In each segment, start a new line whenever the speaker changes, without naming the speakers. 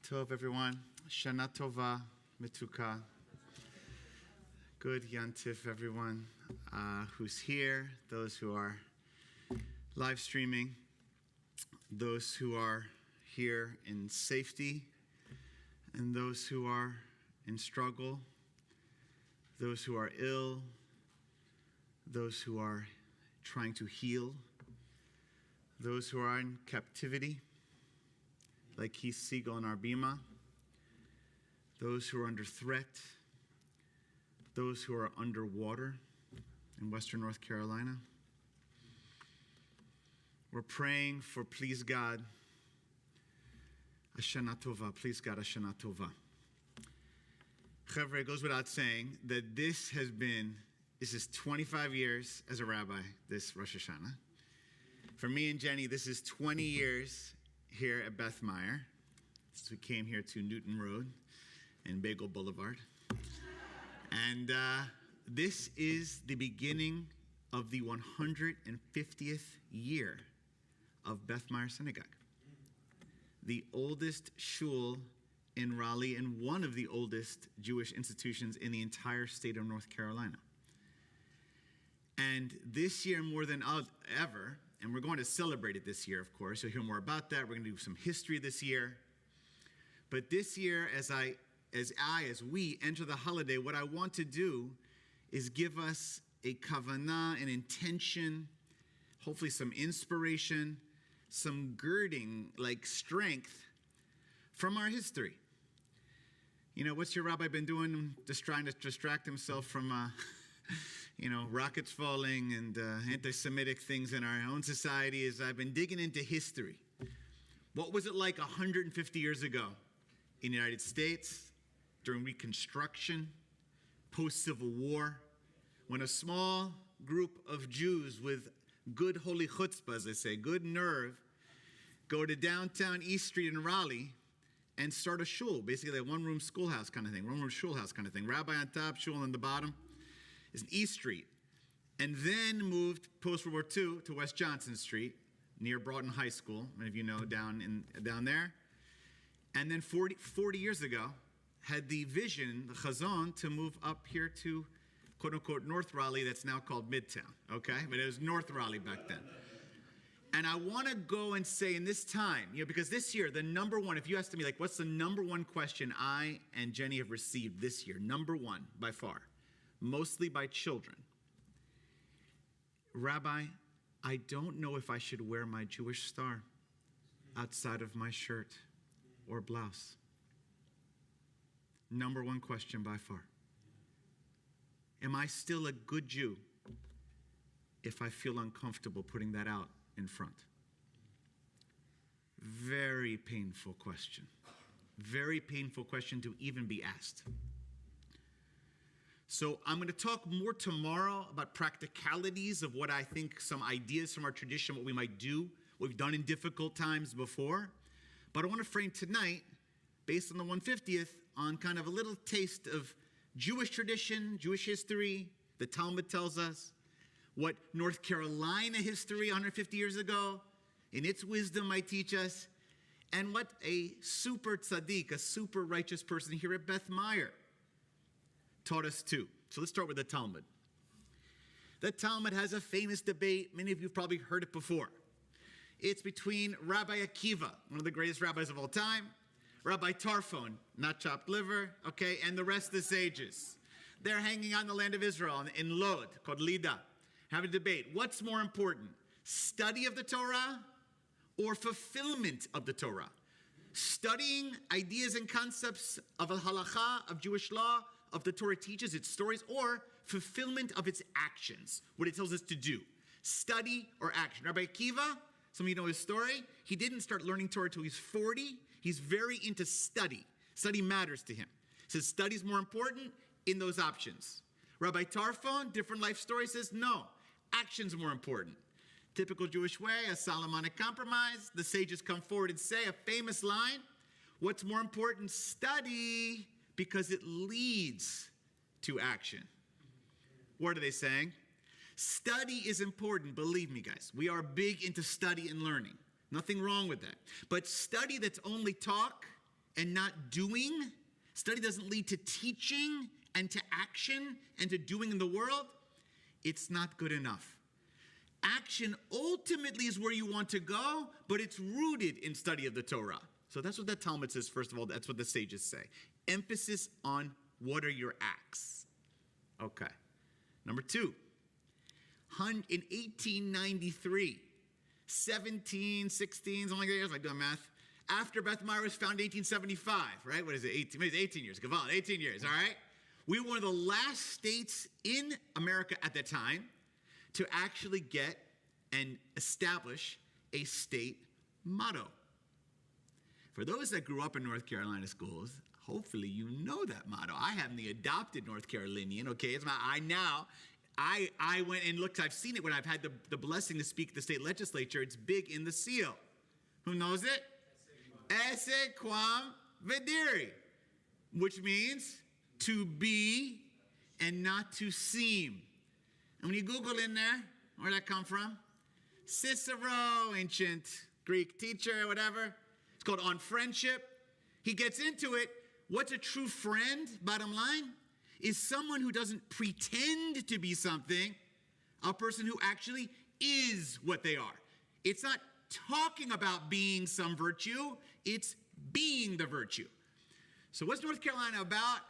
Tov, everyone. Shana Tova, Mituka. Good Yantif, everyone who's here, those who are live streaming, those who are here in safety, and those who are in struggle, those who are ill, those who are trying to heal, those who are in captivity, like Keith Siegel and Arbima, those who are under threat, those who are underwater in Western North Carolina. We're praying for, please God, Ashana Tova, please God, Ashana Tova. Chevre, it goes without saying that this is 25 years as a rabbi, this Rosh Hashanah. For me and Jenny, this is 20 years here at Beth Meyer, since we came here to Newton Road and Bagel Boulevard. And this is the beginning of the 150th year of Beth Meyer Synagogue, the oldest shul in Raleigh and one of the oldest Jewish institutions in the entire state of North Carolina. And this year, more than ever, and we're going to celebrate it this year, of course. You'll hear more about that. We're going to do some history this year. But this year, as we enter the holiday, what I want to do is give us a kavanah, an intention, hopefully some inspiration, some girding, like strength from our history. You know, what's your rabbi been doing? Just trying to distract himself from rockets falling and anti-Semitic things in our own society. As I've been digging into history. What was it like 150 years ago in the United States, during Reconstruction, post-Civil War, when a small group of Jews with good holy chutzpah, as they say, good nerve, go to downtown East Street in Raleigh and start a shul, basically a one-room schoolhouse kind of thing, one-room shul house kind of thing. Rabbi on top, shul on the bottom. Is in East Street, and then moved post-World War II to West Johnson Street, near Broughton High School, many of you know, down there. And then 40 years ago, had the vision, the chazon, to move up here to, quote-unquote, North Raleigh, that's now called Midtown, okay? But it was North Raleigh back then. And I want to go and say in this time, because this year, the number one, if you asked me, like, what's the number one question I and Jenny have received this year, number one, by far, mostly by children. Rabbi, I don't know if I should wear my Jewish star outside of my shirt or blouse. Number one question by far. Am I still a good Jew if I feel uncomfortable putting that out in front? Very painful question. Very painful question to even be asked. So I'm going to talk more tomorrow about practicalities of what I think, some ideas from our tradition, what we might do, what we've done in difficult times before. But I want to frame tonight, based on the 150th, on kind of a little taste of Jewish tradition, Jewish history. The Talmud tells us what North Carolina history 150 years ago, in its wisdom, might teach us, and what a super tzaddik, a super righteous person here at Beth Meyer taught us too. So let's start with the Talmud. The Talmud has a famous debate. Many of you have probably heard it before. It's between Rabbi Akiva, one of the greatest rabbis of all time, Rabbi Tarfon, not chopped liver, okay, and the rest of the sages. They're hanging out in the land of Israel in Lod, called Lida. Have a debate. What's more important, study of the Torah or fulfillment of the Torah? Studying ideas and concepts of a halakha, of Jewish law, of the Torah teaches, its stories, or fulfillment of its actions, what it tells us to do. Study or action. Rabbi Akiva, some of you know his story, he didn't start learning Torah until he's 40. He's very into study. Study matters to him. He says study's more important in those options. Rabbi Tarfon, different life story, says no, action's more important. Typical Jewish way, a Solomonic compromise. The sages come forward and say a famous line, what's more important? Study, because it leads to action. What are they saying? Study is important, believe me, guys. We are big into study and learning. Nothing wrong with that. But study that's only talk and not doing, study doesn't lead to teaching and to action and to doing in the world, it's not good enough. Action ultimately is where you want to go, but it's rooted in study of the Torah. So that's what that Talmud says, first of all. That's what the sages say. Emphasis on what are your acts. Okay. Number two, in 1893, 17, 16, something like that, like doing math, after Beth Meir was founded in 1875, right? What is it, 18 years, Gaval, 18 years, all right? We were one of the last states in America at that time to actually get and establish a state motto. For those that grew up in North Carolina schools, hopefully you know that motto. I am the adopted North Carolinian, okay? It's I went and looked, I've seen it when I've had the blessing to speak at the state legislature. It's big in the seal. Who knows it? Esse quam videri, which means to be and not to seem. And when you Google in there, where'd that come from? Cicero, ancient Greek teacher, whatever. It's called On Friendship. He gets into it. What's a true friend, bottom line? Is someone who doesn't pretend to be something, a person who actually is what they are. It's not talking about being some virtue, it's being the virtue. So what's North Carolina about?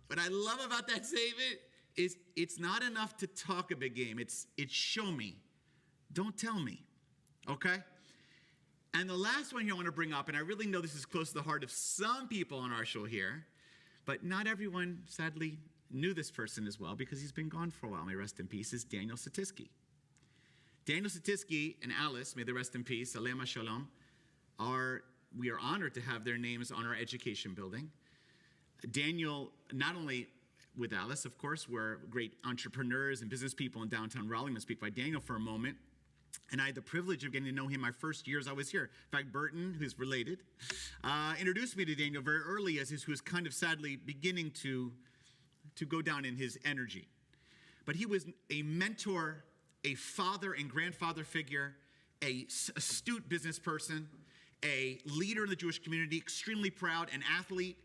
What I love about that statement is it's not enough to talk a big game. It's show me. Don't tell me. Okay? And the last one here I want to bring up, and I really know this is close to the heart of some people on our show here, but not everyone, sadly, knew this person as well because he's been gone for a while. May rest in peace, is Daniel Satisky. Daniel Satisky and Alice, may they rest in peace, Alema Shalom, we are honored to have their names on our education building. Daniel, not only with Alice, of course, were great entrepreneurs and business people in downtown Raleigh. I'm going to speak by Daniel for a moment. And I had the privilege of getting to know him my first years I was here. In fact, Burton, who's related, introduced me to Daniel very early as who was kind of sadly beginning to go down in his energy. But he was a mentor, a father and grandfather figure, a astute business person, a leader in the Jewish community, extremely proud, an athlete.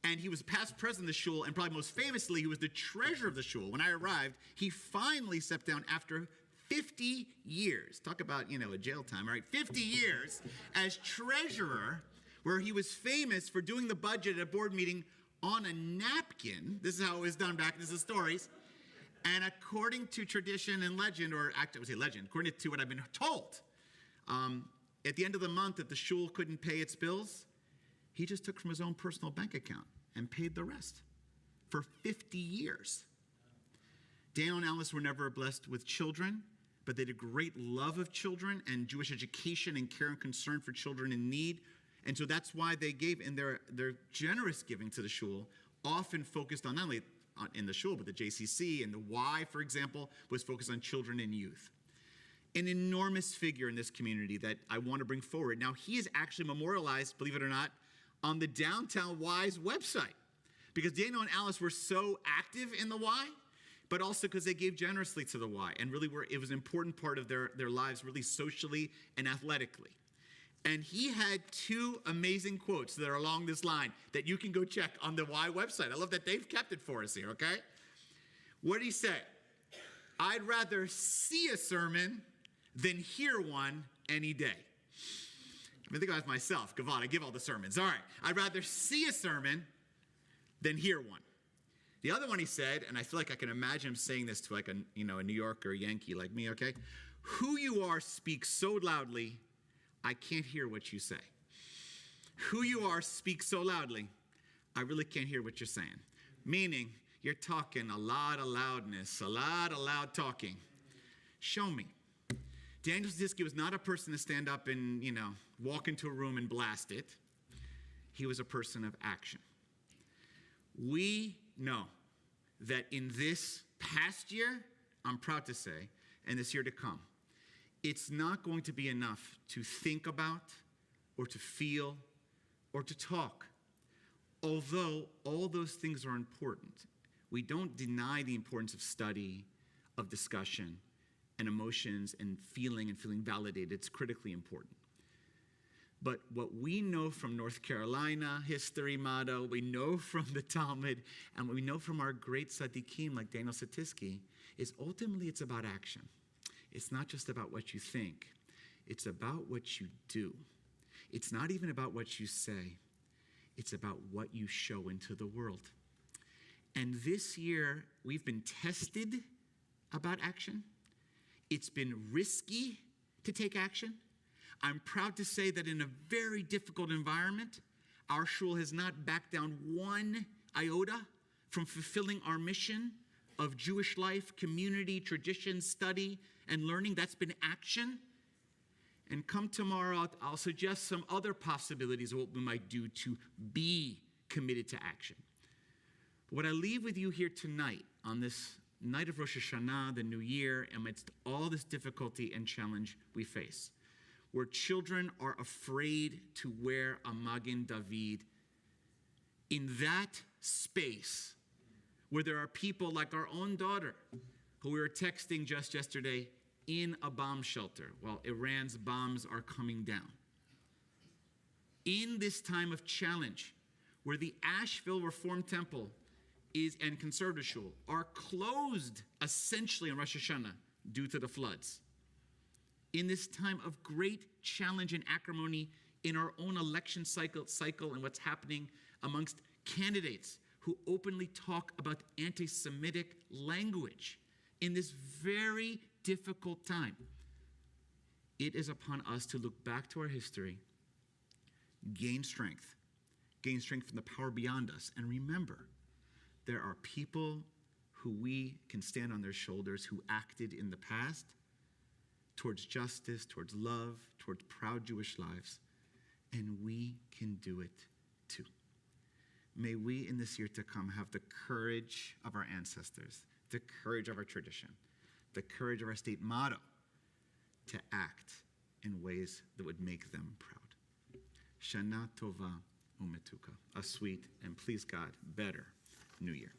And he was past president of the shul, and probably most famously, he was the treasurer of the shul. When I arrived, he finally stepped down after 50 years. Talk about, a jail time, all right? 50 years as treasurer, where he was famous for doing the budget at a board meeting on a napkin. This is how it was done back. This is stories. And according to tradition and legend, or I would say legend, according to what I've been told, at the end of the month, if the shul couldn't pay its bills, he just took from his own personal bank account and paid the rest for 50 years. Daniel and Alice were never blessed with children, but they had a great love of children and Jewish education and care and concern for children in need. And so that's why they gave in their generous giving to the shul, often focused on not only in the shul, but the JCC and the Y, for example, was focused on children and youth. An enormous figure in this community that I want to bring forward. Now, he is actually memorialized, believe it or not, on the Downtown Y's website, because Daniel and Alice were so active in the Y, but also because they gave generously to the Y, and really it was an important part of their lives, really socially and athletically. And he had two amazing quotes that are along this line that you can go check on the Y website. I love that they've kept it for us here, okay? What did he say? I'd rather see a sermon than hear one any day. I think about myself. Gavon, I give all the sermons. All right. I'd rather see a sermon than hear one. The other one he said, and I feel like I can imagine him saying this to a New Yorker Yankee like me, okay? Who you are speaks so loudly, I can't hear what you say. Who you are speaks so loudly, I really can't hear what you're saying. Meaning, you're talking a lot of loudness, a lot of loud talking. Show me. Daniel Satisky was not a person to stand up and, walk into a room and blast it. He was a person of action. We know that in this past year, I'm proud to say, and this year to come, it's not going to be enough to think about or to feel or to talk. Although all those things are important, we don't deny the importance of study, of discussion, and emotions and feeling validated. It's critically important. But what we know from North Carolina history motto, we know from the Talmud, and what we know from our great tzaddikim like Daniel Satisky, is ultimately it's about action. It's not just about what you think. It's about what you do. It's not even about what you say. It's about what you show into the world. And this year, we've been tested about action. It's been risky to take action. I'm proud to say that in a very difficult environment, our shul has not backed down one iota from fulfilling our mission of Jewish life, community, tradition, study, and learning. That's been action. And come tomorrow, I'll suggest some other possibilities of what we might do to be committed to action. But what I leave with you here tonight on this night of Rosh Hashanah, the new year, amidst all this difficulty and challenge we face, where children are afraid to wear a Magen David, in that space where there are people like our own daughter, who we were texting just yesterday, in a bomb shelter while Iran's bombs are coming down. In this time of challenge, where the Asheville Reform Temple and Conservative Shul are closed essentially on Rosh Hashanah due to the floods. In this time of great challenge and acrimony in our own election cycle and what's happening amongst candidates who openly talk about anti-Semitic language in this very difficult time, it is upon us to look back to our history, gain strength from the power beyond us, and remember, there are people who we can stand on their shoulders who acted in the past towards justice, towards love, towards proud Jewish lives, and we can do it too. May we in this year to come have the courage of our ancestors, the courage of our tradition, the courage of our state motto to act in ways that would make them proud. Shana Tova Umetuka, a sweet and please God, better New Year.